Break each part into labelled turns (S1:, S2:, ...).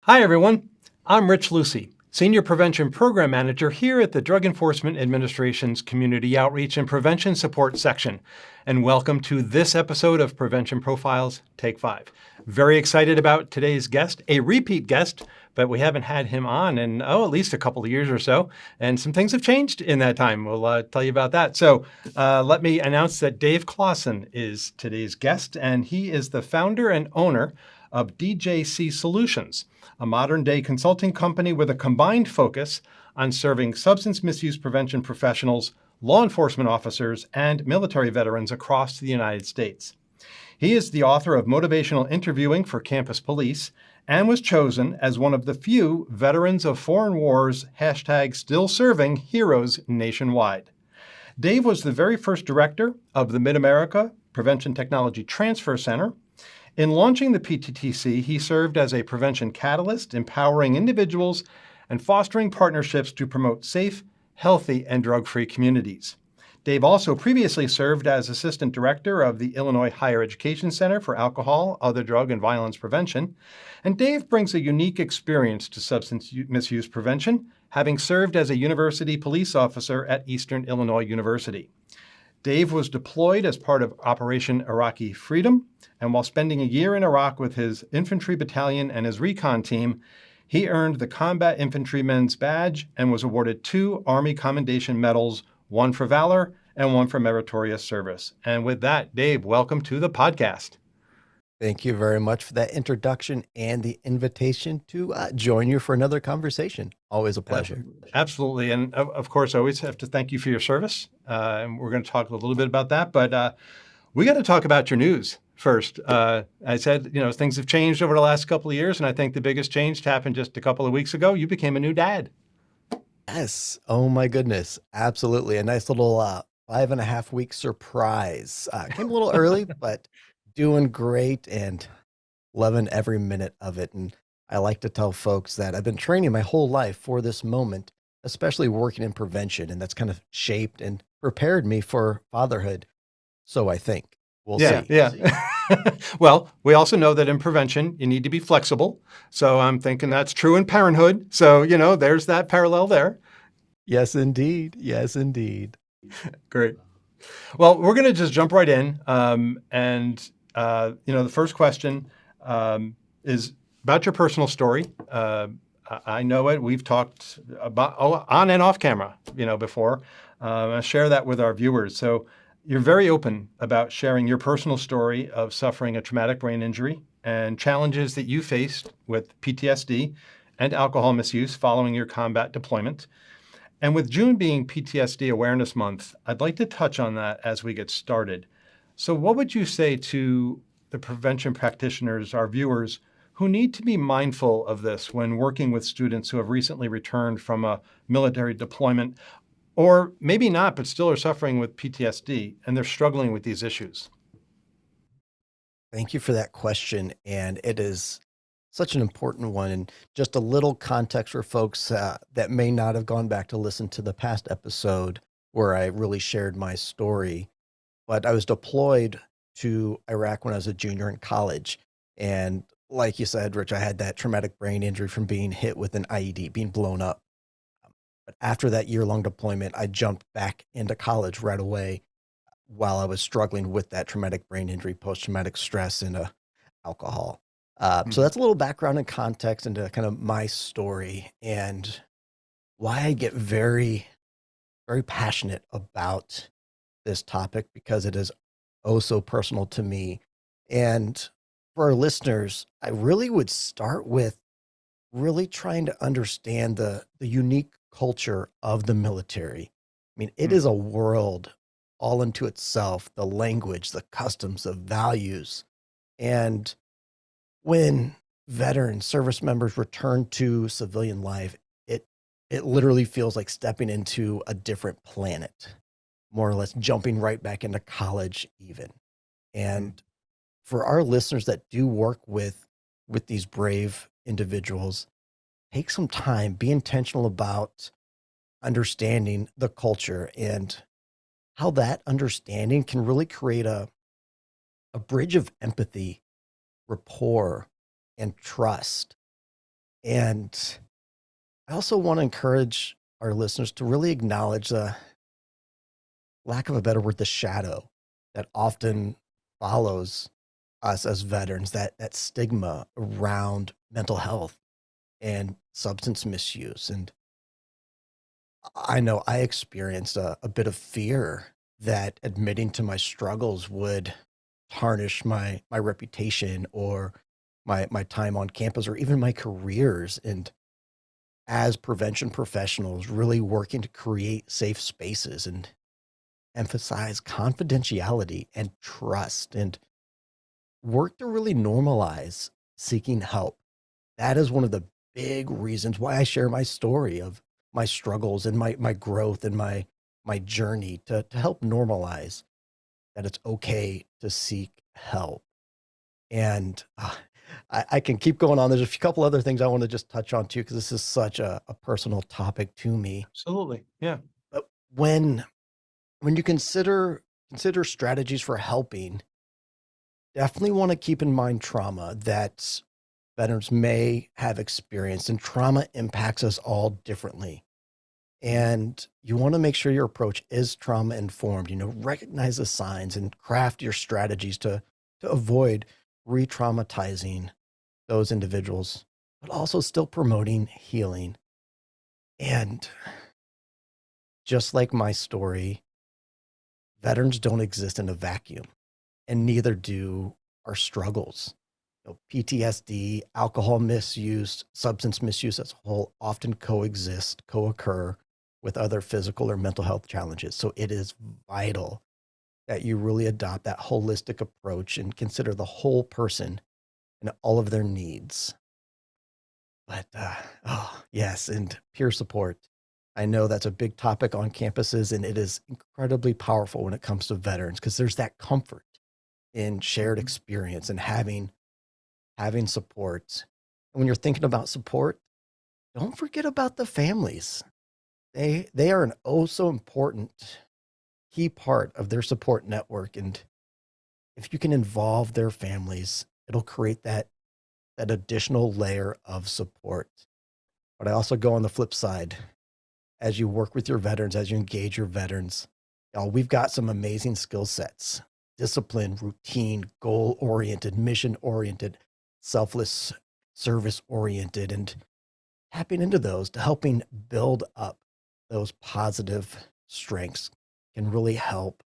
S1: Hi, everyone. I'm Rich Lucy, Senior Prevention Program Manager here at the Drug Enforcement Administration's Community Outreach and Prevention Support Section. And welcome to this episode of Prevention Profiles, Take 5. Very excited about today's guest, a repeat guest, but we haven't had him on in, at least a couple of years or so. And some things have changed in that time. We'll tell you about that. So let me announce that Dave Closson is today's guest, and he is the founder and owner of DJC Solutions, a modern-day consulting company with a combined focus on serving substance misuse prevention professionals, law enforcement officers, and military veterans across the United States. He is the author of Motivational Interviewing for Campus Police and was chosen as one of the few Veterans of Foreign Wars #Still Serving heroes nationwide. Dave was the very first director of the Mid-America Prevention Technology Transfer Center. In launching the PTTC, he served as a prevention catalyst, empowering individuals and fostering partnerships to promote safe, healthy, and drug-free communities. Dave also previously served as assistant director of the Illinois Higher Education Center for Alcohol, Other Drug, and Violence Prevention. And Dave brings a unique experience to substance misuse prevention, having served as a university police officer at Eastern Illinois University. Dave was deployed as part of Operation Iraqi Freedom, and while spending a year in Iraq with his infantry battalion and his recon team, he earned the Combat Infantryman's Badge and was awarded 2 Army Commendation Medals, one for valor and one for meritorious service. And with that, Dave, welcome to the podcast.
S2: Thank you very much for that introduction and the invitation to join you for another conversation. Always a pleasure.
S1: Absolutely. And of course, I always have to thank you for your service. And we're going to talk a little bit about that. But we got to talk about your news first. I said, things have changed over the last couple of years. And I think the biggest change happened just a couple of weeks ago. You became a new dad.
S2: Yes. Oh, my goodness. Absolutely. A nice little 5.5-week surprise. Came a little early, but doing great and loving every minute of it. And I like to tell folks that I've been training my whole life for this moment, especially working in prevention. And that's kind of shaped and prepared me for fatherhood. So I think we'll see.
S1: Yeah. Well, we also know that in prevention, you need to be flexible. So I'm thinking that's true in parenthood. So, there's that parallel there.
S2: Yes, indeed. Yes, indeed.
S1: Great. Well, we're going to just jump right in. The first question is about your personal story. I know it. We've talked about on and off camera, before. I'll share that with our viewers. So you're very open about sharing your personal story of suffering a traumatic brain injury and challenges that you faced with PTSD and alcohol misuse following your combat deployment. And with June being PTSD Awareness Month, I'd like to touch on that as we get started. So what would you say to the prevention practitioners, our viewers, who need to be mindful of this when working with students who have recently returned from a military deployment, or maybe not, but still are suffering with PTSD and they're struggling with these issues?
S2: Thank you for that question. And it is such an important one. And just a little context for folks that may not have gone back to listen to the past episode where I really shared my story. But I was deployed to Iraq when I was a junior in college. And like you said, Rich, I had that traumatic brain injury from being hit with an IED, being blown up. But after that year-long deployment, I jumped back into college right away while I was struggling with that traumatic brain injury, post-traumatic stress, and alcohol. So that's a little background and context into kind of my story and why I get very, very passionate about this topic, because it is so personal to me. And for our listeners, I really would start with really trying to understand the unique culture of the military. I mean, it is a world all into itself, the language, the customs, the values. And when veteran service members return to civilian life, it literally feels like stepping into a different planet, more or less jumping right back into college even. And for our listeners that do work with these brave individuals, take some time, be intentional about understanding the culture and how that understanding can really create a bridge of empathy, rapport, and trust And I also want to encourage our listeners to really acknowledge the lack of a better word, the shadow that often follows us as veterans, that stigma around mental health and substance misuse. And I know I experienced a bit of fear that admitting to my struggles would tarnish my reputation or my time on campus or even my careers. And as prevention professionals, really working to create safe spaces and emphasize confidentiality and trust and work to really normalize seeking help. That is one of the big reasons why I share my story of my struggles and my growth and my journey to help normalize that it's okay to seek help. And I can keep going on. There's a couple other things I want to just touch on too, because this is such a personal topic to me.
S1: Absolutely. Yeah.
S2: But when you consider strategies for helping, definitely want to keep in mind trauma that veterans may have experienced, and trauma impacts us all differently. And you want to make sure your approach is trauma informed, recognize the signs and craft your strategies to avoid re-traumatizing those individuals, but also still promoting healing. And just like my story, veterans don't exist in a vacuum, and neither do our struggles. PTSD, alcohol misuse, substance misuse as a whole often coexist, co occur with other physical or mental health challenges. So it is vital that you really adopt that holistic approach and consider the whole person and all of their needs. But, oh, yes, and peer support. I know that's a big topic on campuses, and it is incredibly powerful when it comes to veterans because there's that comfort in shared
S1: Mhm.
S2: experience and having support. And when you're thinking about support, don't forget about the families. They are an oh so important key part of their support network. And if you can involve their families, it'll create that additional layer of support. But I also go on the flip side as you work with your veterans, as you engage your veterans. We've got some amazing skill sets: discipline, routine, goal oriented, mission oriented, selfless, service oriented, and tapping into those to helping build up those positive strengths can really help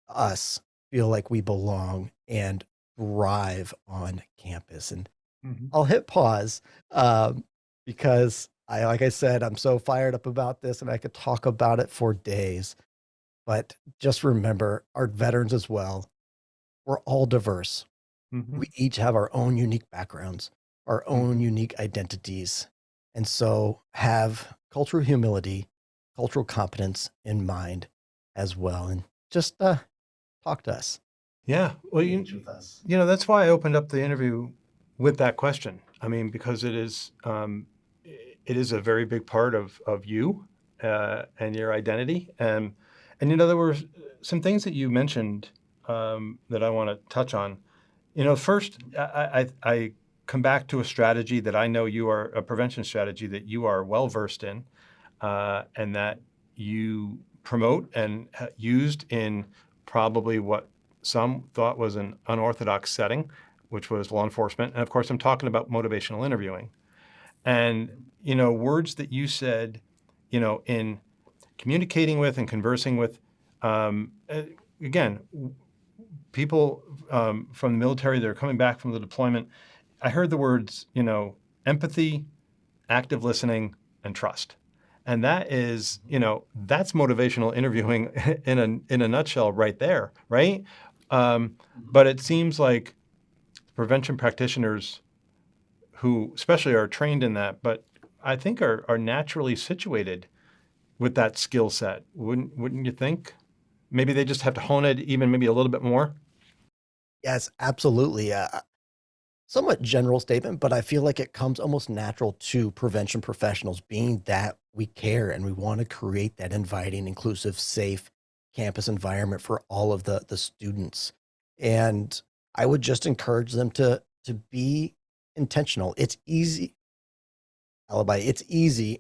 S2: us feel like we belong and thrive on campus. And
S1: Mhm.
S2: I'll hit pause um, because like I said, I'm so fired up about this and I could talk about it for days. But just remember, our veterans as well, we're all diverse.
S1: Mhm.
S2: We each have our own unique backgrounds, our own
S1: Mhm.
S2: unique identities. And so have cultural humility, cultural competence in mind as well. And just talk to us,
S1: Yeah. Well,
S2: engage with us.
S1: that's why I opened up the interview with that question. I mean, because it is a very big part of you and your identity. And there were some things that you mentioned that I want to touch on. First, I come back to a strategy that I know you are a prevention strategy that you are well versed in, and that you promote and used in probably what some thought was an unorthodox setting, which was law enforcement. And of course, I'm talking about motivational interviewing. And, words that you said, in communicating with and conversing with, again, people from the military that are coming back from the deployment, I heard the words, empathy, active listening, and trust. And that is, that's motivational interviewing in a nutshell right there, right? But it seems like prevention practitioners who especially are trained in that, but I think are naturally situated with that skill set. Wouldn't you think? Maybe they just have to hone it even maybe a little bit more.
S2: Yes, absolutely. Somewhat general statement, but I feel like it comes almost natural to prevention professionals, being that we care and we want to create that inviting, inclusive, safe campus environment for all of the students. And I would just encourage them to be intentional. It's easy. alibi. It's easy,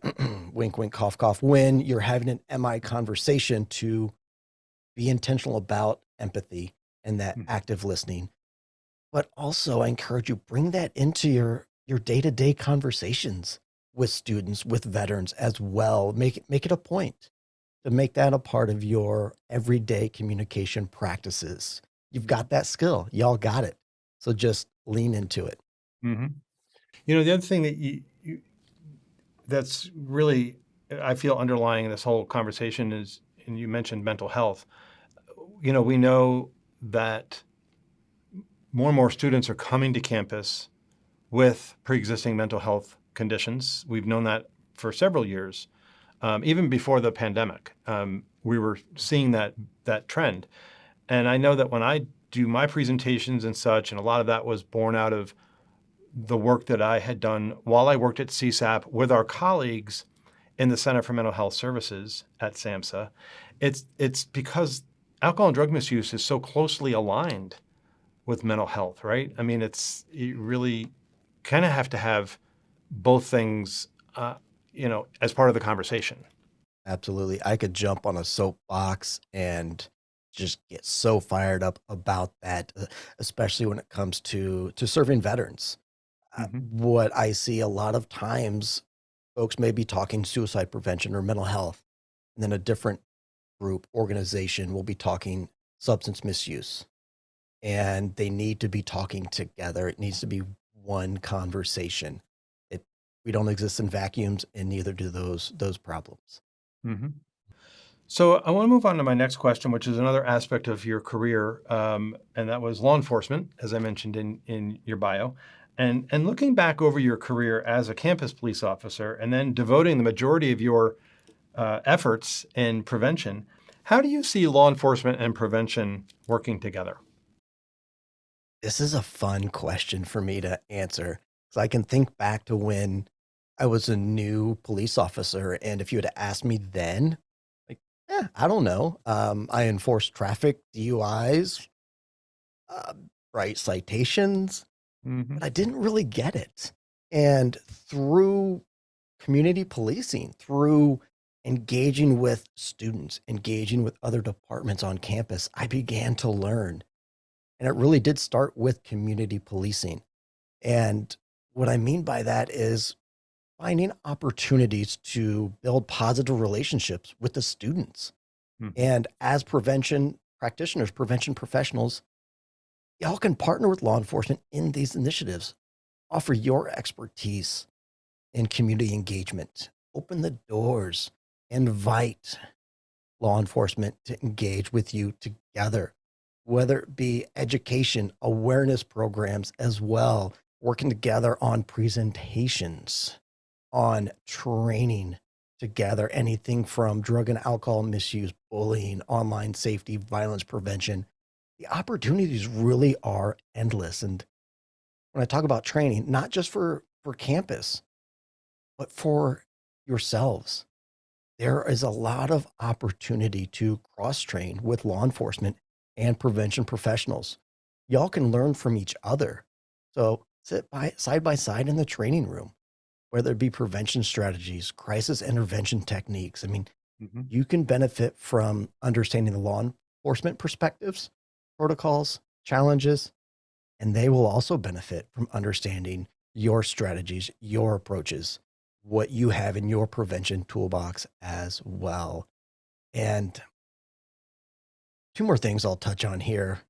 S2: wink, wink, cough, cough, when you're having an MI conversation to be intentional about empathy and that
S1: Mhm.
S2: active listening. But also, I encourage you bring that into your day-to-day conversations with students, with veterans as well. Make it a point to make that a part of your everyday communication practices. You've got that skill. Y'all got it. So just lean into it.
S1: Mhm. The other thing that that's really, I feel, underlying this whole conversation is, and you mentioned mental health. We know that more and more students are coming to campus with pre-existing mental health conditions. We've known that for several years, even before the pandemic. We were seeing that trend, and I know that when I do my presentations and such, and a lot of that was born out of the work that I had done while I worked at CSAP with our colleagues in the Center for Mental Health Services at SAMHSA. It's because alcohol and drug misuse is so closely aligned with mental health, right? I mean, you really kind of have to have both things, as part of the conversation.
S2: Absolutely. I could jump on a soapbox and just get so fired up about that, especially when it comes to serving veterans.
S1: Hmm.
S2: What I see a lot of times, folks may be talking suicide prevention or mental health, and then a different group, organization will be talking substance misuse. And they need to be talking together. It needs to be one conversation. It We don't exist in vacuums, and neither do those problems.
S1: Hmm. So I want to move on to my next question, which is another aspect of your career, and that was law enforcement, as I mentioned in your bio. And looking back over your career as a campus police officer, and then devoting the majority of your efforts in prevention, how do you see law enforcement and prevention working together?
S2: This is a fun question for me to answer because I can think back to when I was a new police officer, and if you had asked me then, like, I don't know. I enforced traffic DUIs, uh, write citations,
S1: Hmm.
S2: but I didn't really get it. And through community policing, through engaging with students, engaging with other departments on campus, I began to learn. And it really did start with community policing. And what I mean by that is finding opportunities to build positive relationships with the students.
S1: Hmm.
S2: And as prevention practitioners, prevention professionals, y'all can partner with law enforcement in these initiatives, offer your expertise in community engagement, open the doors, invite law enforcement to engage with you together, whether it be education, awareness programs as well, working together on presentations, on training together, anything from drug and alcohol misuse, bullying, online safety, violence prevention. The opportunities really are endless. And when I talk about training, not just for campus, but for yourselves, there is a lot of opportunity to cross train with law enforcement and prevention professionals. Y'all can learn from each other. So side by side in the training room, whether it be prevention strategies, crisis intervention techniques. I mean,
S1: Hmm.
S2: you can benefit from understanding the law enforcement perspectives, protocols, challenges, and they will also benefit from understanding your strategies, your approaches, what you have in your prevention toolbox as well. And two more things I'll touch on here.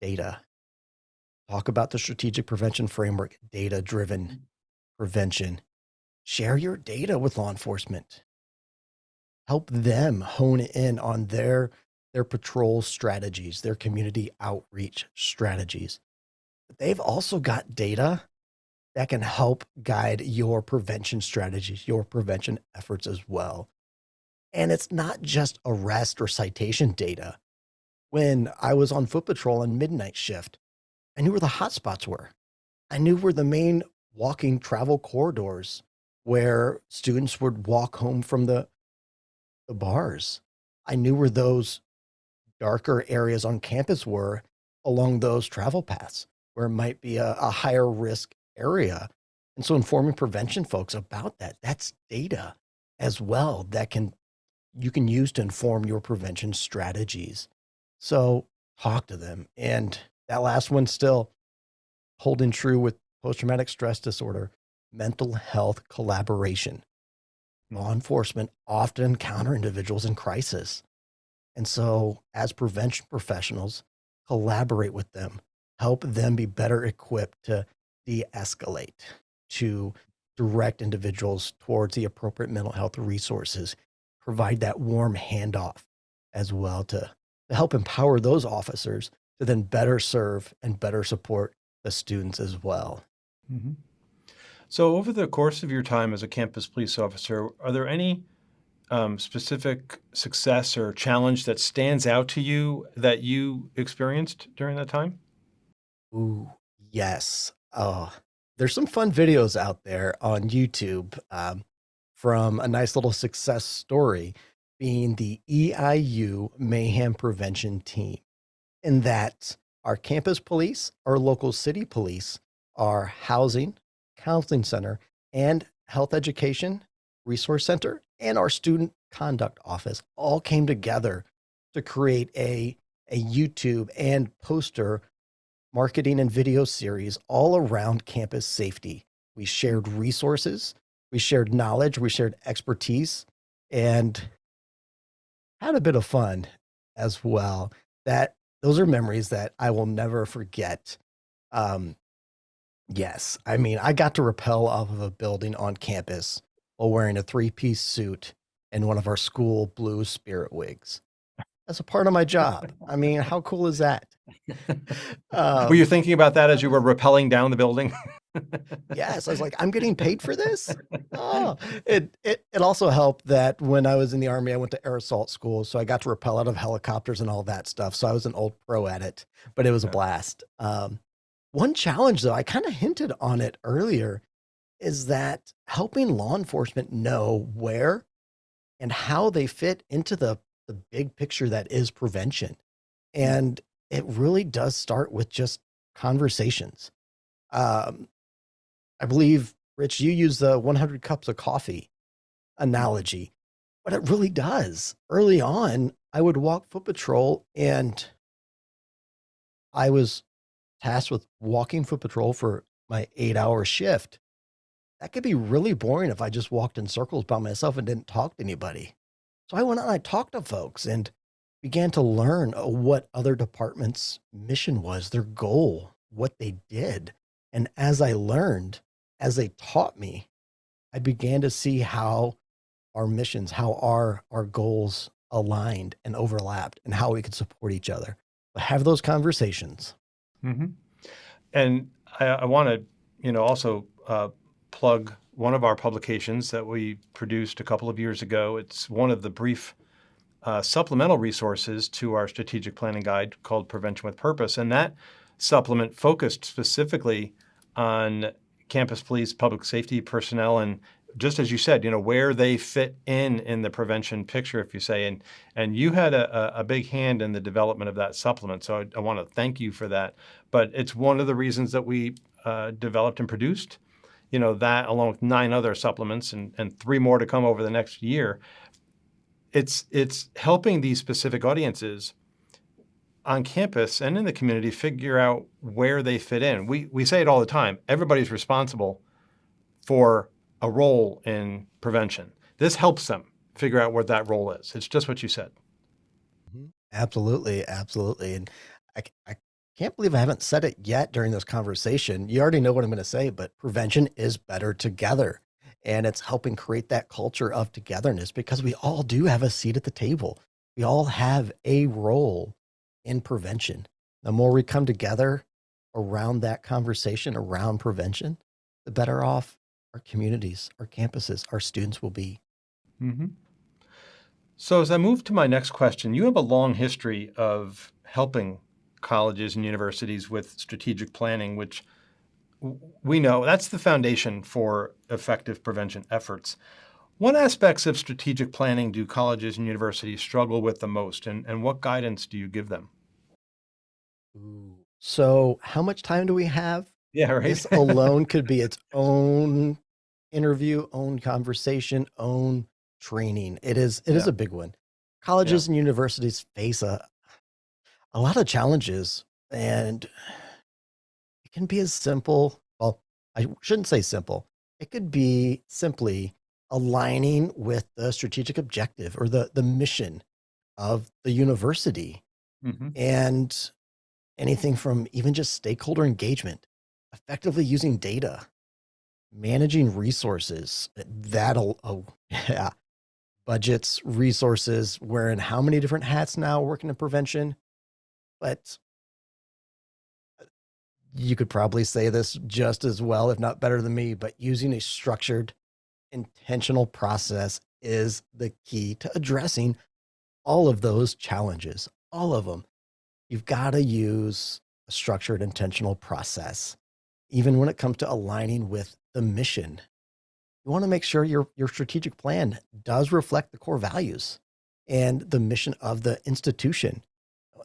S2: Data. Talk about the strategic prevention framework, data driven prevention. Share your data with law enforcement. Help them hone in on their patrol strategies, their community outreach strategies. But they've also got data that can help guide your prevention strategies, your prevention efforts as well. And it's not just arrest or citation data. When I was on foot patrol on midnight shift, I knew where the hot spots were. I knew where the main walking travel corridors where students would walk home from the bars. I knew where those darker areas on campus were along those travel paths where it might be a higher risk area. And so informing prevention folks about that, that's data as well that you can use to inform your prevention strategies. So talk to them. And that last one still holding true with post-traumatic stress disorder, mental health collaboration. Law enforcement often encounter individuals in crisis. And so as prevention professionals, collaborate with them, help them be better equipped to de-escalate, to direct individuals towards the appropriate mental health resources, provide that warm handoff as well to help empower those officers to then better serve and better support the students as well.
S1: Mhm. So over the course of your time as a campus police officer, are there any specific success or challenge that stands out to you that you experienced during that time?
S2: Ooh, yes. Oh, there's some fun videos out there on YouTube from a nice little success story being the EIU Mayhem Prevention Team. In that our campus police, our local city police, our housing, counseling center, and health education resource center, and our student conduct office all came together to create a YouTube and poster marketing and video series all around campus safety. We shared resources, we shared knowledge, we shared expertise, and had a bit of fun as well. That those are memories that I will never forget. Um, yes, I mean, I got to rappel off of a building on campus while wearing a three-piece suit and one of our school blue spirit wigs. That's a part of my job. I mean, how cool is that?
S1: Were you
S2: Um,
S1: thinking about that as you were rappelling down the building?
S2: Yes, I was like, "I'm getting paid for this?" Oh, it also helped that when I was in the Army, I went to air assault school, so I got to rappel out of helicopters and all that stuff, so I was an old pro at it, but it was a
S1: Yeah.
S2: blast. One challenge, though, I kinda hinted on it earlier, is that helping law enforcement know where and how they fit into the big picture that is prevention, and it really does start with just conversations. Um I believe, Rich, you use the 100 cups of coffee analogy, but it really does. Early on, I would walk foot patrol and I was tasked with walking foot patrol for my 8-hour shift. That could be really boring if I just walked in circles by myself and didn't talk to anybody. So I went out and I talked to folks and began to learn what other departments' mission was, their goal, what they did. And as I learned, as they taught me, I began to see how our missions, how our goals aligned and overlapped and how we could support each other. But have those conversations.
S1: Hmm. And I want to, also plug one of our publications that we produced a couple of years ago. It's one of the brief supplemental resources to our strategic planning guide called Prevention with Purpose. And that supplement focused specifically on campus police, public safety personnel, and just as you said, where they fit in the prevention picture, if you say, and you had a big hand in the development of that supplement. So I want to thank you for that. But it's one of the reasons that we developed and produced, that along with 9 other supplements and 3 more to come over the next year. It's helping these specific audiences on campus and in the community figure out where they fit in. We say it all the time. Everybody's responsible for a role in prevention. This helps them figure out what that role is. It's just what you said.
S2: Mhm. Absolutely, absolutely. And I can't believe I haven't said it yet during this conversation. You already know what I'm going to say, but prevention is better together. And it's helping create that culture of togetherness because we all do have a seat at the table. We all have a role in prevention. The more we come together around that conversation, around prevention, the better off our communities, our campuses, our students will be.
S1: Hmm. So as I move to my next question, you have a long history of helping colleges and universities with strategic planning, which we know that's the foundation for effective prevention efforts. What aspects of strategic planning do colleges and universities struggle with the most, and what guidance do you give them?
S2: Ooh. So, how much time do we have?
S1: Yeah, right.
S2: This alone could be its own interview, own conversation, own training. It is
S1: Yeah,
S2: a big one.
S1: yeah.
S2: Colleges and universities face a lot of challenges, and it can be as simple. Well, I shouldn't say simple. It could be simply aligning with the strategic objective or the mission of the university,
S1: Mhm.
S2: and anything from even just stakeholder engagement, effectively using data, managing resources. That'll, oh, yeah, budgets, resources, wearing how many different hats now working in prevention. But you could probably say this just as well, if not better than me, but using a structured, intentional process is the key to addressing all of those challenges, all of them. You've got to use a structured, intentional process, even when it comes to aligning with the mission. You want to make sure your strategic plan does reflect the core values and the mission of the institution.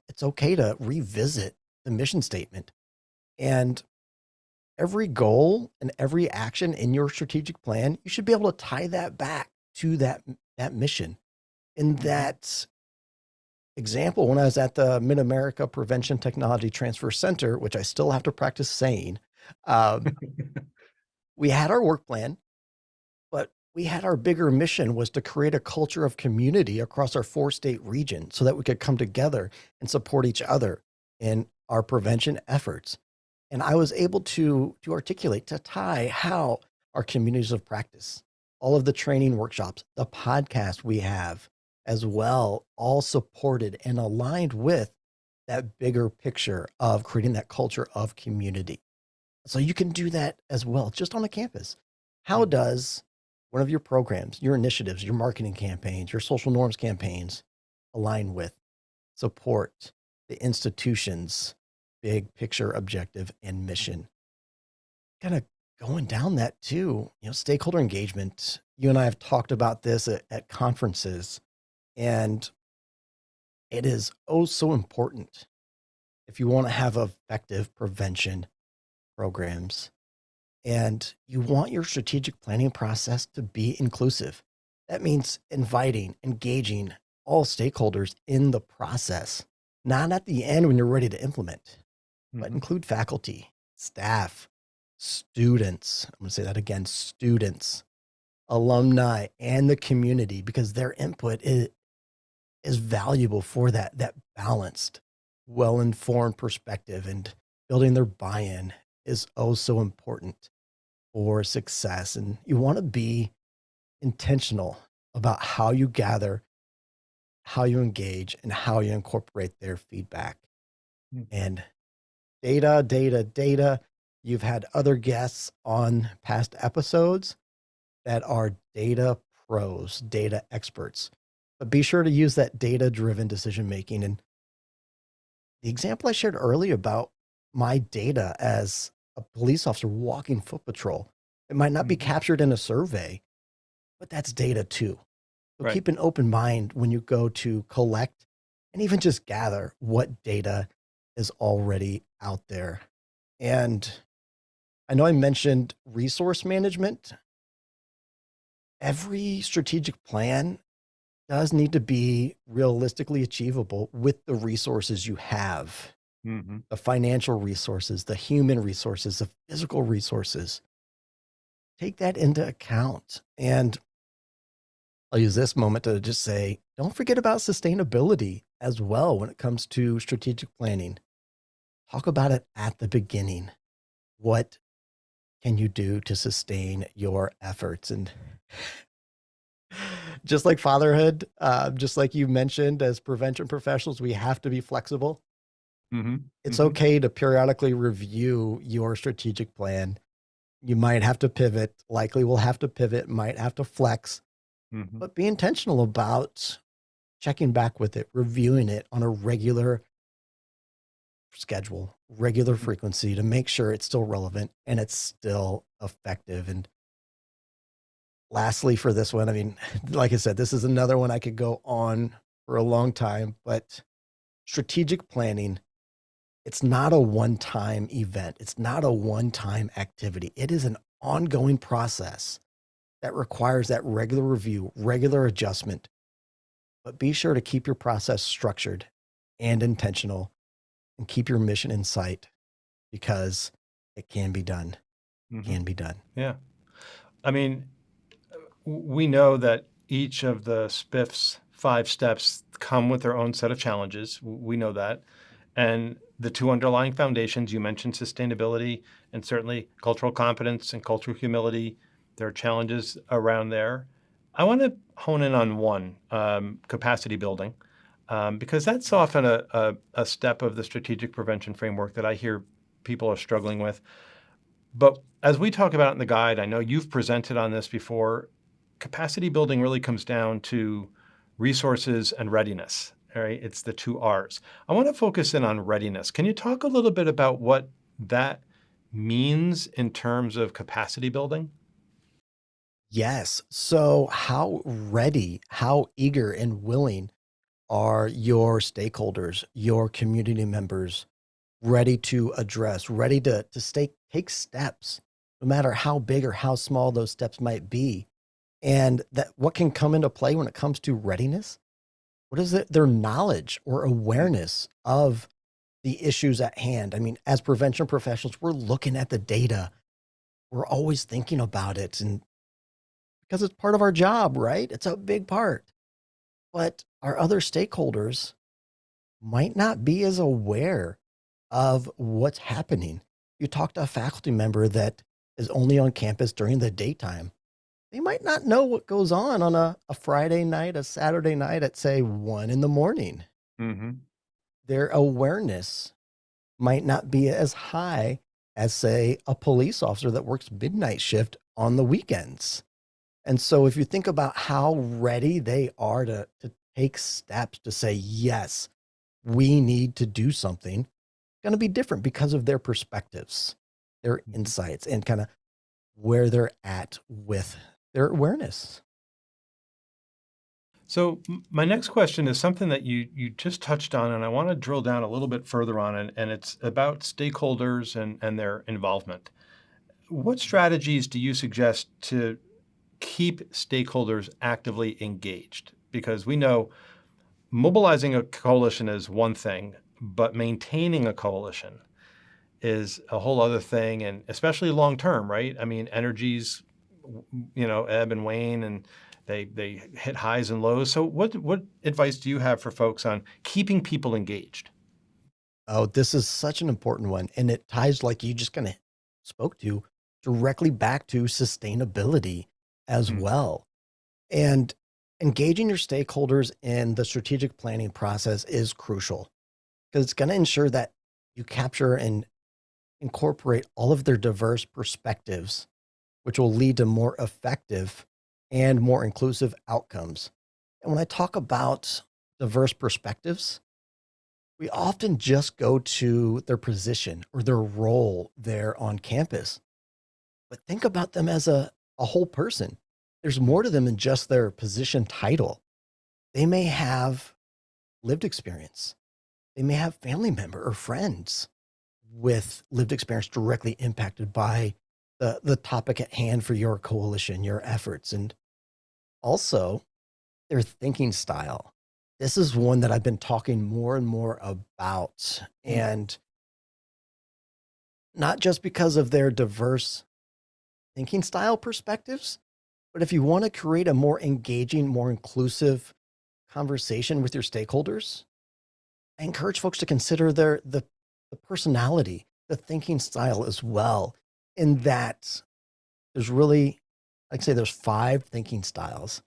S2: It's okay to revisit the mission statement, and every goal and every action in your strategic plan, you should be able to tie that back to that mission. In
S1: Mhm.
S2: that example, when I was at the Mid America Prevention Technology Transfer Center, which I still have to practice saying, um, we had our work plan, but we had our bigger mission was to create a culture of community across our 4-state region so that we could come together and support each other in our prevention efforts. And I was able to articulate, to tie how our communities of practice, all of the training workshops, the podcast we have as well, all supported and aligned with that bigger picture of creating that culture of community. So you can do that as well, just on a campus. How
S1: Mhm.
S2: does one of your programs, your initiatives, your marketing campaigns, your social norms campaigns align with, support the institution's big picture objective and mission? Kind of going down that too, stakeholder engagement. You and I have talked about this at conferences, and it is oh so important if you want to have effective prevention programs. And you want your strategic planning process to be inclusive. That means inviting, engaging all stakeholders in the process, not at the end when you're ready to implement, but
S1: Mhm.
S2: include faculty, staff, students. I'm going to say that again, students, alumni, and the community, because their input is valuable for that balanced, well-informed perspective, and building their buy-in is oh so important for success. And you want to be intentional about how you gather, how you engage, and how you incorporate their feedback.
S1: Mhm.
S2: And data, data, data. You've had other guests on past episodes that are data pros, data experts. But be sure to use that data driven decision making. And the example I shared earlier about my data as a police officer walking foot patrol, it might not be
S1: Mhm.
S2: captured in a survey, but that's data too. So
S1: Right.
S2: keep an open mind when you go to collect and even just gather what data is already out there. And I know I mentioned resource management. Every strategic plan does need to be realistically achievable with the resources you have,
S1: Mhm.
S2: the financial resources, the human resources, the physical resources. Take that into account. And I'll use this moment to just say, don't forget about sustainability as well when it comes to strategic planning. Talk about it at the beginning. What can you do to sustain your efforts? And just like fatherhood, just like you mentioned, as prevention professionals, we have to be flexible.
S1: Mhm.
S2: It's
S1: Mhm.
S2: okay to periodically review your strategic plan. You might have to pivot, likely will have to pivot, might have to flex,
S1: Mhm.
S2: but be intentional about checking back with it, reviewing it on a regular schedule, regular
S1: Mhm.
S2: frequency to make sure it's still relevant and it's still effective. And lastly, for this one, I mean, like I said, this is another one I could go on for a long time, but strategic planning It's not a one-time event. It's not a one-time activity. It is an ongoing process that requires that regular review, regular adjustment. But be sure to keep your process structured and intentional and keep your mission in sight because it can be done.
S1: Mhm.
S2: Can be done.
S1: Yeah. I mean, we know that each of the SPIF's 5 steps come with their own set of challenges. We know that. And the 2 underlying foundations, you mentioned sustainability and certainly cultural competence and cultural humility. There are challenges around there. I want to hone in on one, capacity building, because that's often a step of the strategic prevention framework that I hear people are struggling with. But as we talk about in the guide, I know you've presented on this before. Capacity building really comes down to resources and readiness. All right, it's the 2 R's. I want to focus in on readiness. Can you talk a little bit about what that means in terms of capacity building?
S2: Yes. So how ready, how eager and willing are your stakeholders, your community members ready to address, ready to take steps, no matter how big or how small those steps might be? And that what can come into play when it comes to readiness? What is it? Their knowledge or awareness of the issues at hand. I mean, as prevention professionals, we're looking at the data. We're always thinking about it. And because it's part of our job, right? It's a big part. But our other stakeholders might not be as aware of what's happening. You talk to a faculty member that is only on campus during the daytime. They might not know what goes on a Friday night, a Saturday night at, say, 1 in the morning.
S1: Mm-hmm.
S2: Their awareness might not be as high as, say, a police officer that works midnight shift on the weekends. And so if you think about how ready they are to take steps to say, yes, we need to do something, it's going to be different because of their perspectives, their insights, and kind of where they're at with their awareness.
S1: So my next question is something that you just touched on, and I want to drill down a little bit further on it, and it's about stakeholders and their involvement. What strategies do you suggest to keep stakeholders actively engaged? Because we know mobilizing a coalition is one thing, but maintaining a coalition is a whole other thing, and especially long term, right? I mean, energies, ebb and wane, and they hit highs and lows. So, what advice do you have for folks on keeping people engaged?
S2: Oh, this is such an important one. And it ties, like you just kind of spoke to, directly back to sustainability as
S1: Mm,
S2: well. And engaging your stakeholders in the strategic planning process is crucial because it's going to ensure that you capture and incorporate all of their diverse perspectives, which will lead to more effective and more inclusive outcomes. And when I talk about diverse perspectives, we often just go to their position or their role there on campus. But think about them as a whole person. There's more to them than just their position title. They may have lived experience. They may have family member or friends with lived experience directly impacted by the topic at hand for your coalition, your efforts, and also their thinking style. This is one that I've been talking more and more about,
S1: mm,
S2: and not just because of their diverse thinking style perspectives, but if you want to create a more engaging, more inclusive conversation with your stakeholders, I encourage folks to consider the personality, the thinking style as well. In that there's really, like I say, there's 5 thinking styles.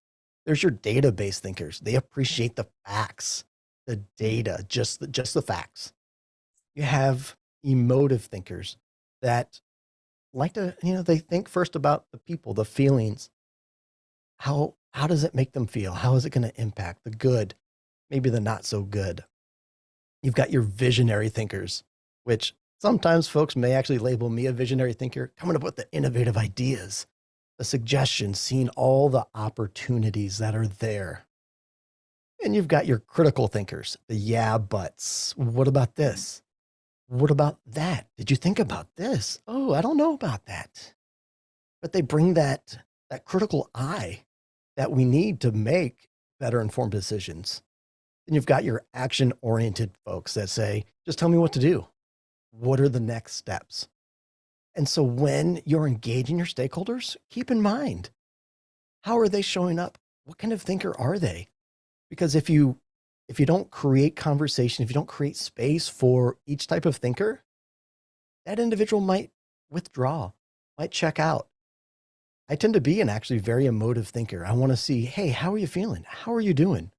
S2: There's your database thinkers. They appreciate the facts, the data, just the facts. You have emotive thinkers that like to, they think first about the people, the feelings. How does it make them feel? How is it going to impact the good, maybe the not so good? You've got your visionary thinkers, which sometimes folks may actually label me a visionary thinker, coming up with the innovative ideas, the suggestions, seeing all the opportunities that are there. And you've got your critical thinkers, the yeah buts. What about
S1: mm,
S2: this? What about that? Did you think about this? Oh, I don't know about that. But they bring that critical eye that we need to make better informed decisions. Then you've got your action oriented folks that say, just tell me what to do. What are the next steps? And so when you're engaging your stakeholders, keep in mind, how are they showing up? What kind of thinker are they? Because if you don't create conversation, if you don't create space for each type of thinker, that individual might withdraw, might check out. I tend to be an actually very emotive thinker. I want to see, hey, how are you feeling? How are you doing?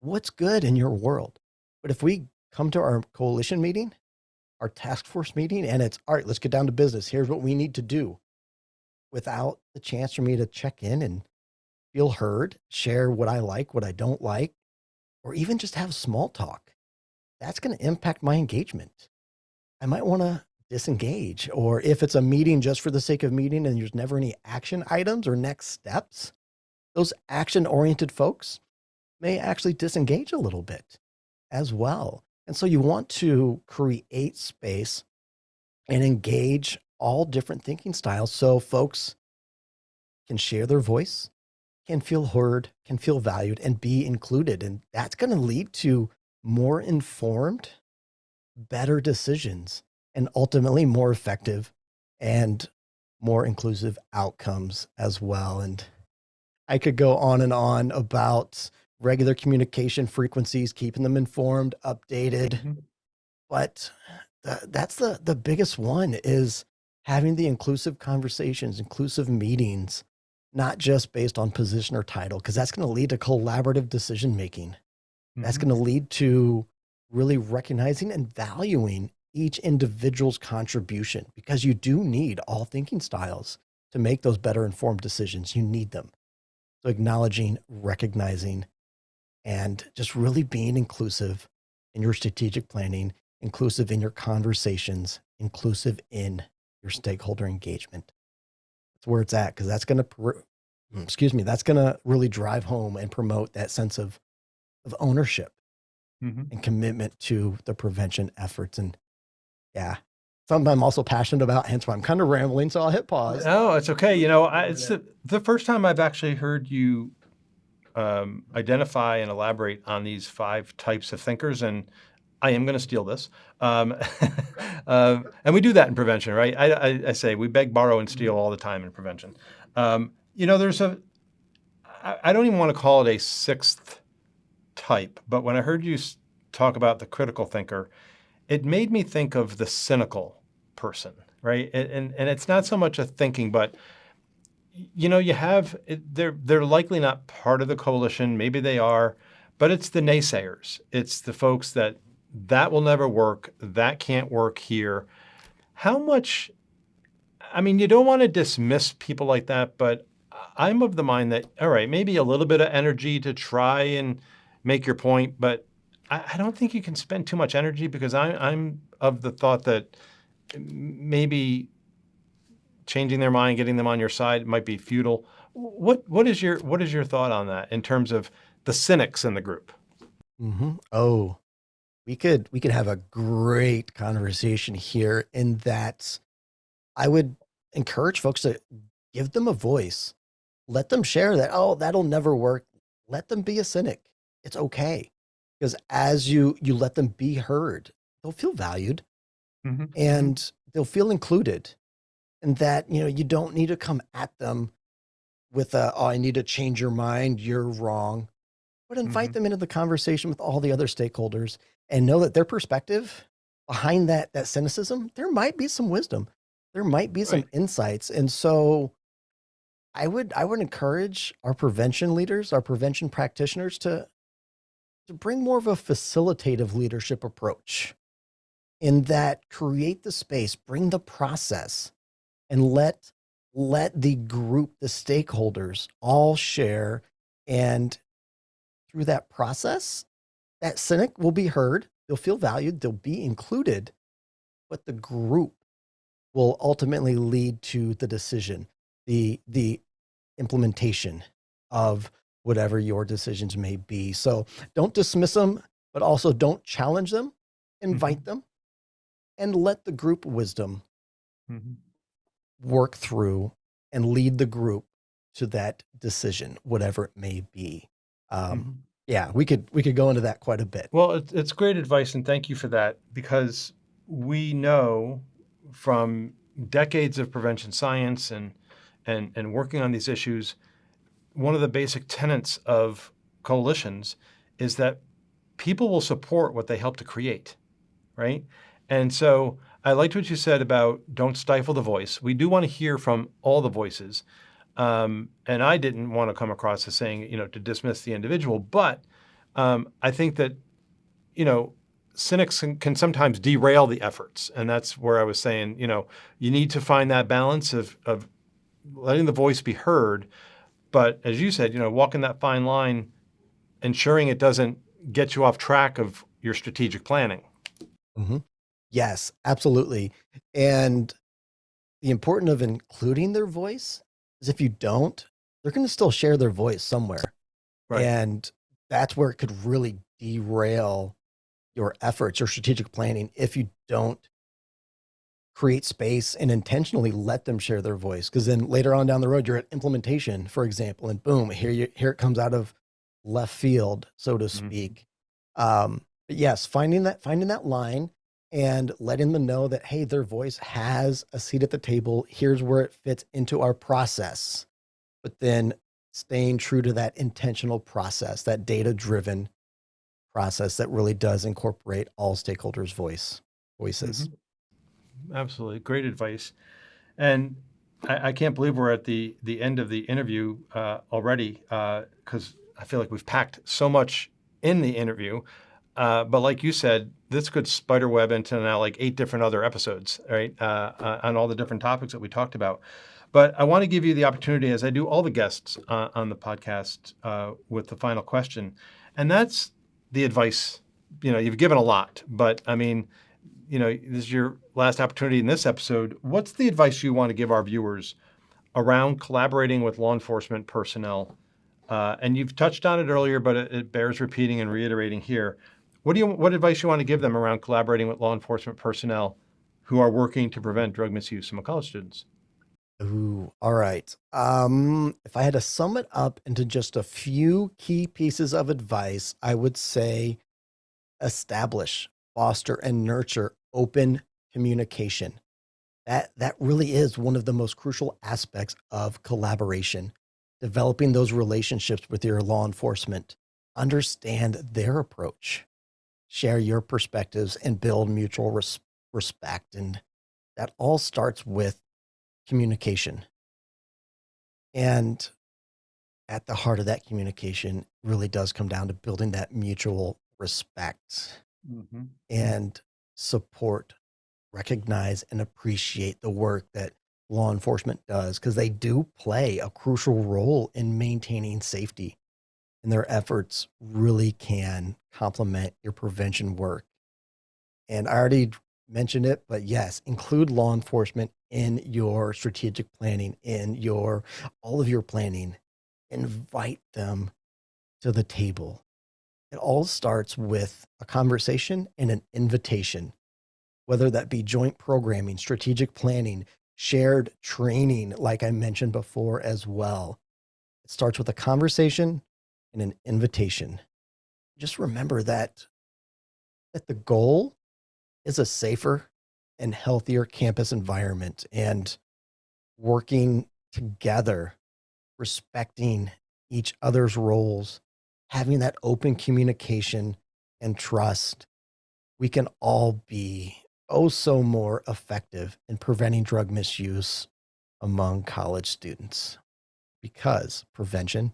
S2: What's good in your world? But if we come to our coalition meeting, our task force meeting, and it's, all right, let's get down to business. Here's what we need to do, without the chance for me to check in and feel heard, share what I like, what I don't like, or even just have small talk, that's going to impact my engagement. I might want to disengage. Or if it's a meeting just for the sake of meeting and there's never any action items or next steps, those action oriented folks may actually disengage a little bit as well. And so you want to create space and engage all different thinking styles so folks can share their voice, can feel heard, can feel valued, and be included. And that's going to lead to more informed, better decisions, and ultimately more effective and more inclusive outcomes as well. And I could go on and on about regular communication frequencies, keeping them informed, updated.
S1: Mhm.
S2: But that's the biggest one, is having the inclusive conversations, inclusive meetings, not just based on position or title, because that's going to lead to collaborative decision making. That's
S1: Mhm.
S2: going to lead to really recognizing and valuing each individual's contribution, because you do need all thinking styles to make those better informed decisions. You need them. So acknowledging, recognizing, and just really being inclusive in your strategic planning, inclusive in your conversations, inclusive in your stakeholder engagement. That's where it's at, because that's going to, that's going to really drive home and promote that sense of ownership
S1: Mhm.
S2: and commitment to the prevention efforts. And yeah, something I'm also passionate about, hence why I'm kind of rambling. So I'll hit pause.
S1: No, it's okay. It's the first time I've actually heard you identify and elaborate on these 5 types of thinkers, and I am going to steal this. Um, and we do that in prevention, right? I say we beg, borrow, and steal all the time in prevention. There's I don't even want to call it a 6th type, but when I heard you talk about the critical thinker, it made me think of the cynical person, right? And it's not so much a thinking, but you have they're likely not part of the coalition. Maybe they are, but it's the naysayers. It's the folks that will never work. That can't work here. How much? I mean, you don't want to dismiss people like that, but I'm of the mind that, all right, maybe a little bit of energy to try and make your point, but I don't think you can spend too much energy, because I'm of the thought that maybe changing their mind, getting them on your side might be futile. What is your thought on that in terms of the cynics in the group?
S2: Oh, we could have a great conversation here, in that I would encourage folks to give them a voice. Let them share that, oh, that'll never work. Let them be a cynic. It's okay. Because as you let them be heard, they'll feel valued
S1: Hmm. Hmm.
S2: and they'll feel included. And that, you don't need to come at them with oh, I need to change your mind, you're wrong. But invite
S1: Hmm.
S2: them into the conversation with all the other stakeholders, and know that their perspective behind that cynicism, there might be some wisdom. There might be some
S1: Right.
S2: insights. And so I would encourage our prevention leaders, our prevention practitioners, to bring more of a facilitative leadership approach, in that create the space, bring the process, and let the group, the stakeholders, all share. And through that process, that cynic will be heard, they'll feel valued, they'll be included, but the group will ultimately lead to the decision, the implementation of whatever your decisions may be. So don't dismiss them, but also don't challenge them.
S1: Hmm.
S2: Invite them, and let the group wisdom
S1: Mhm.
S2: work through and lead the group to that decision, whatever it may be.
S1: Mhm.
S2: Yeah, we could go into that quite a bit.
S1: Well, it's great advice, and thank you for that, because we know from decades of prevention science and working on these issues, one of the basic tenets of coalitions is that people will support what they help to create, right? And so I liked what you said about don't stifle the voice. We do want to hear from all the voices. And I didn't want to come across as saying, to dismiss the individual, but I think that, you know, cynics can sometimes derail the efforts. And that's where I was saying, you need to find that balance of letting the voice be heard. But as you said, walking that fine line, ensuring it doesn't get you off track of your strategic planning.
S2: Mhm. Yes, absolutely. And the importance of including their voice is if you don't, they're going to still share their voice somewhere.
S1: Right.
S2: And that's where it could really derail your efforts or strategic planning if you don't create space and intentionally let them share their voice. Because then later on down the road, you're at implementation, for example, and boom, here it comes out of left field, so to
S1: Mhm.
S2: speak. But yes, finding that line and letting them know that hey, their voice has a seat at the table. Here's where it fits into our process. But then staying true to that intentional process, that data driven process that really does incorporate all stakeholders' voices.
S1: Mhm. Absolutely. Great advice. And I can't believe we're at the end of the interview already, because I feel like we've packed so much in the interview. But like you said, this could spider web into now like 8 different other episodes, right? On all the different topics that we talked about. But I want to give you the opportunity, as I do all the guests on the podcast, with the final question. And that's the advice. You've given a lot, but I mean, this is your last opportunity in this episode. What's the advice you want to give our viewers around collaborating with law enforcement personnel? And you've touched on it earlier, but it bears repeating and reiterating here. What advice you want to give them around collaborating with law enforcement personnel who are working to prevent drug misuse among college students?
S2: Ooh, all right. If I had to sum it up into just a few key pieces of advice, I would say establish, foster, and nurture open communication. That really is one of the most crucial aspects of collaboration. Developing those relationships with your law enforcement, understand their approach, share your perspectives, and build mutual respect. And that all starts with communication. And at the heart of that communication really does come down to building that mutual respect
S1: Mm-hmm.
S2: and support, recognize and appreciate the work that law enforcement does because they do play a crucial role in maintaining safety, and their efforts really can complement your prevention work. And I already mentioned it, but yes, include law enforcement in your strategic planning, in your all of your planning. Invite them to the table. It all starts with a conversation and an invitation, whether that be joint programming, strategic planning, shared training, like I mentioned before as well. It starts with a conversation and an invitation. Just remember that the goal is a safer and healthier campus environment and working together, respecting each other's roles, having that open communication and trust, we can all be oh so more effective in preventing drug misuse among college students because prevention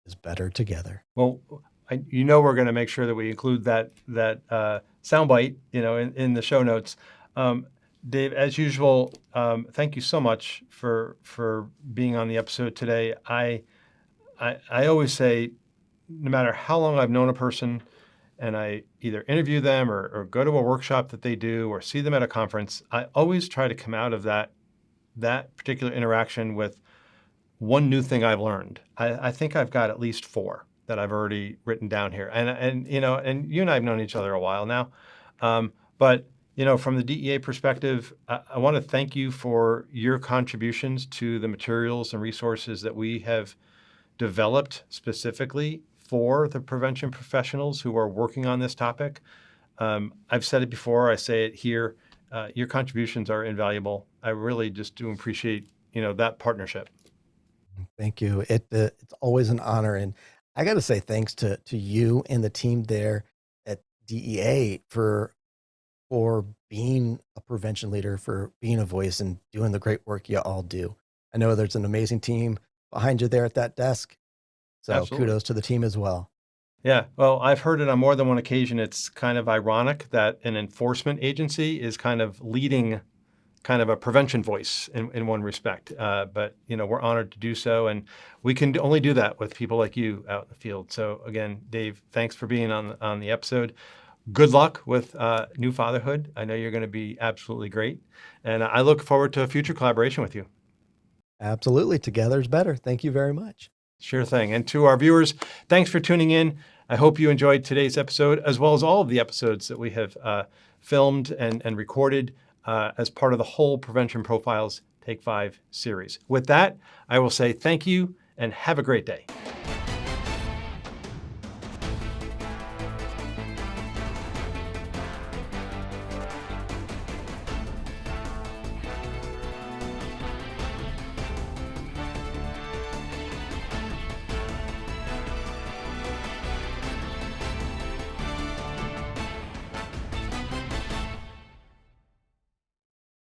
S2: is better together.
S1: Well, we're going to make sure that we include that soundbite, in the show notes. Um, Dave, as usual, thank you so much for being on the episode today. I always say, no matter how long I've known a person, and I either interview them or go to a workshop that they do or see them at a conference, I always try to come out of that particular interaction with one new thing I've learned. I think I've got at least 4 that I've already written down here. And you and I have known each other a while now. But From the DEA perspective, I want to thank you for your contributions to the materials and resources that we have developed specifically for the prevention professionals who are working on this topic. I've said it before, I say it here. Your contributions are invaluable. I really just do appreciate, that partnership.
S2: Thank you. It's always an honor. And I got to say thanks to you and the team there at DEA for being a prevention leader, for being a voice and doing the great work you all do. I know there's an amazing team behind you there at that desk. So
S1: Absolutely.
S2: kudos to the team as well.
S1: Yeah. Well, I've heard it on more than one occasion. It's kind of ironic that an enforcement agency is kind of leading kind of a prevention voice in one respect. But, we're honored to do so. And we can only do that with people like you out in the field. So again, Dave, thanks for being on the episode. Good luck with new fatherhood. I know you're going to be absolutely great. And I look forward to a future collaboration with you.
S2: Absolutely. Together's better. Thank you very much.
S1: Sure thing. And to our viewers, thanks for tuning in. I hope you enjoyed today's episode, as well as all of the episodes that we have filmed and recorded as part of the whole Prevention Profiles Take 5 series. With that, I will say thank you and have a great day.